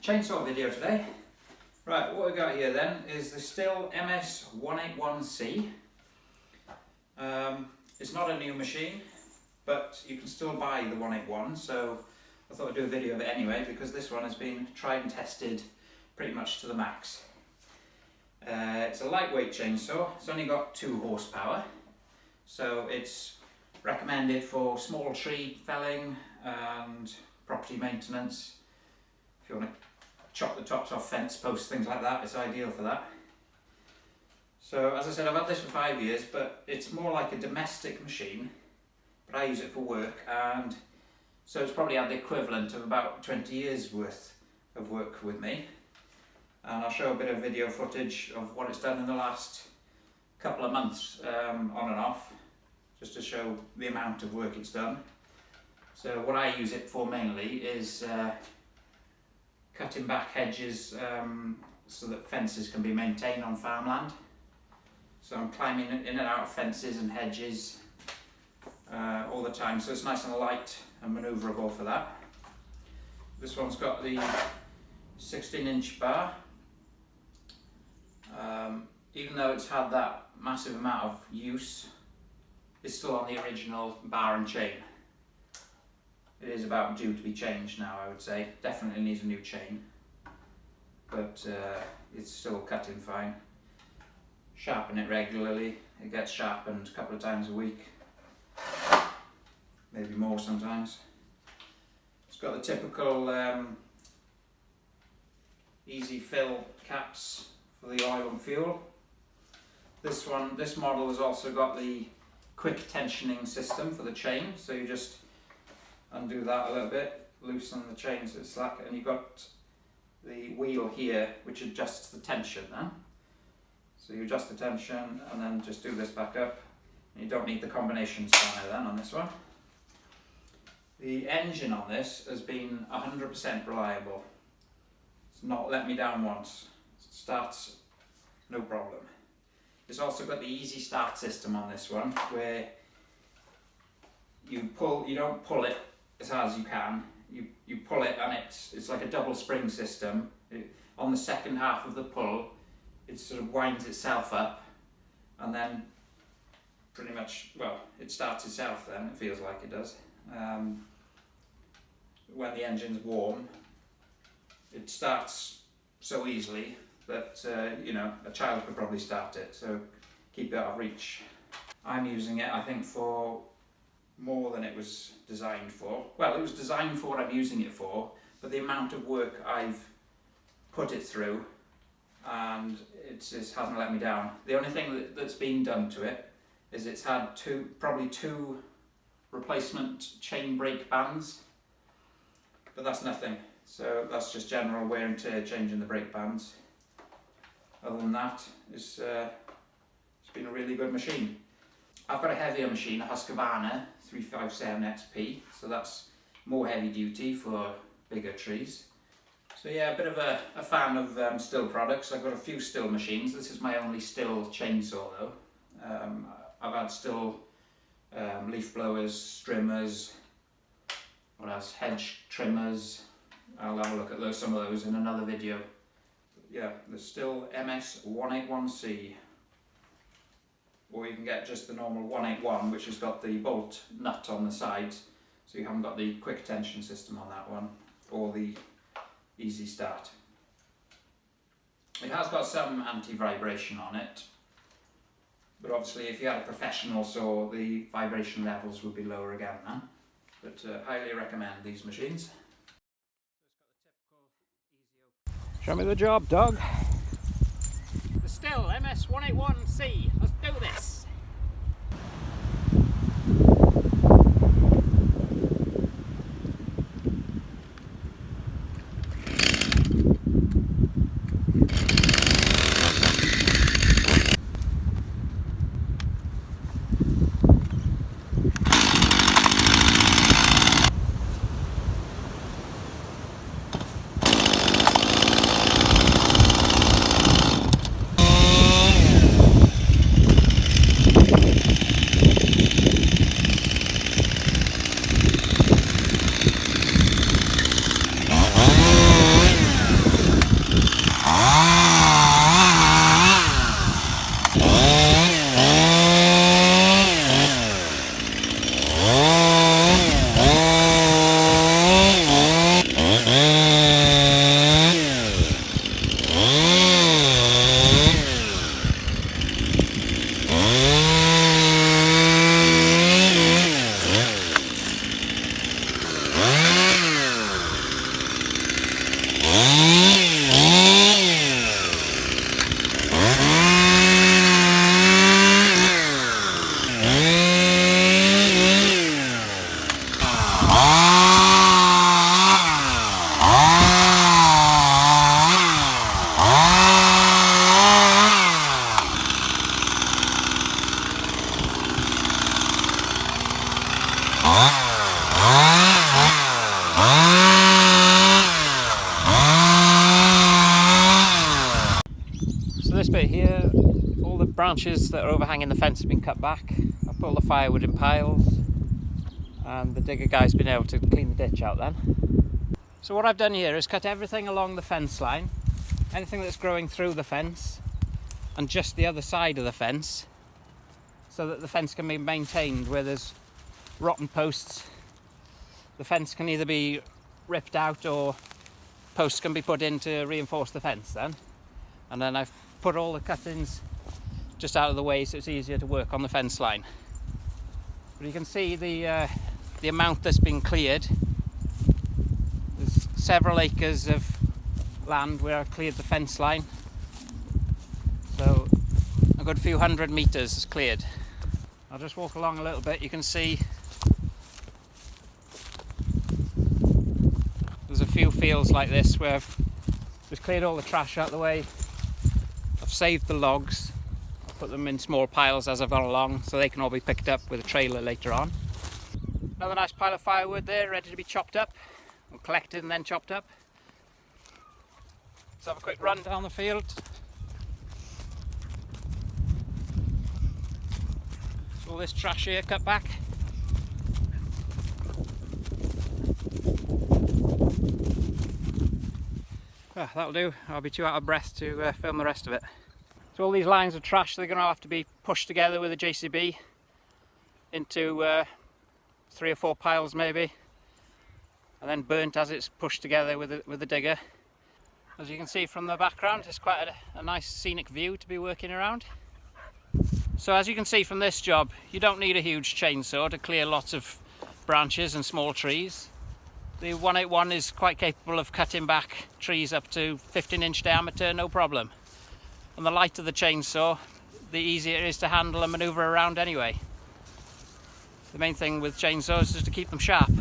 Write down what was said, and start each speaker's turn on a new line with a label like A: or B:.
A: chainsaw video today. Right, what we got here then is the Stihl MS181C. It's not a new machine, but you can still buy the 181, so I thought I'd do a video of it anyway because this one has been tried and tested pretty much to the max. It's a lightweight chainsaw. It's only got 2 horsepower, so it's recommended for small tree felling and property maintenance. If you want to chop the tops off fence posts, things like that, it's ideal for that. So as I said, I've had this for 5 years, but it's more like a domestic machine, but I use it for work, and so it's probably had the equivalent of about 20 years worth of work with me. And I'll show a bit of video footage of what it's done in the last couple of months, on and off, just to show the amount of work it's done. So what I use it for mainly is cutting back hedges so that fences can be maintained on farmland. So I'm climbing in and out of fences and hedges all the time, so it's nice and light and manoeuvrable for that. This one's got the 16-inch bar. Even though it's had that massive amount of use, it's still on the original bar and chain. It is about due to be changed now, I would say. Definitely needs a new chain, but it's still cutting fine. Sharpen it regularly. It gets sharpened a couple of times a week, maybe more sometimes. It's got the typical easy fill caps for the oil and fuel. This model has also got the quick tensioning system for the chain, so you just undo that a little bit, loosen the chain so it's slack, and you've got the wheel here which adjusts the tension then. So you adjust the tension and then just do this back up, and you don't need the combination spanner then on this one. The engine on this has been 100% reliable. It's not let me down once. It starts no problem. It's also got the easy start system on this one, where you don't pull it as hard as you can. You pull it and it's like a double spring system. On the second half of the pull, it sort of winds itself up, and then pretty much, well, it starts itself then, it feels like it does. When the engine's warm, it starts so easily that you know, a child could probably start it, so keep it out of reach. I'm using it, I think, for more than it was designed for. Well, it was designed for what I'm using it for, but the amount of work I've put it through, and it just hasn't let me down. The only thing that's been done to it is it's had probably two replacement chain brake bands, but that's nothing. So that's just general wear and tear, changing the brake bands. Other than that, it's been a really good machine. I've got a heavier machine, a Husqvarna 357 XP, so that's more heavy duty for bigger trees. So yeah, a bit of a fan of Stihl products. I've got a few Stihl machines. This is my only Stihl chainsaw though. I've had Stihl leaf blowers, trimmers, what else, hedge trimmers. I'll have a look at some of those in another video. Yeah, the Stihl MS181C. Or you can get just the normal 181, which has got the bolt nut on the sides, so you haven't got the quick tension system on that one, or the easy start. It has got some anti-vibration on it, but obviously if you had a professional saw, the vibration levels would be lower again then. But highly recommend these machines.
B: Show me the job, Doug.
A: The Stihl MS181C. Let's do this.
B: it here, all the branches that are overhanging the fence have been cut back. I've put all the firewood in piles, and the digger guy's been able to clean the ditch out then. So what I've done here is cut everything along the fence line, anything that's growing through the fence, and just the other side of the fence, so that the fence can be maintained where there's rotten posts. The fence can either be ripped out or posts can be put in to reinforce the fence then. And then I've put all the cuttings just out of the way so it's easier to work on the fence line. But you can see the amount that's been cleared. There's several acres of land where I've cleared the fence line. So a good few hundred metres is cleared. I'll just walk along a little bit. You can see there's a few fields like this where I've just cleared all the trash out of the way. I've saved the logs. I've put them in small piles as I've gone along so they can all be picked up with a trailer later on. Another nice pile of firewood there ready to be chopped up, or collected and then chopped up. Let's have a quick run down the field. All this trash here cut back. Ah, that'll do. I'll be too out of breath to film the rest of it. So all these lines of trash, they're going to have to be pushed together with a JCB into 3 or 4 piles maybe, and then burnt as it's pushed together with the digger. As you can see from the background, it's quite a nice scenic view to be working around. So as you can see from this job, you don't need a huge chainsaw to clear lots of branches and small trees. The 181 is quite capable of cutting back trees up to 15-inch diameter, no problem. And the lighter the chainsaw, the easier it is to handle and manoeuvre around anyway. The main thing with chainsaws is to keep them sharp.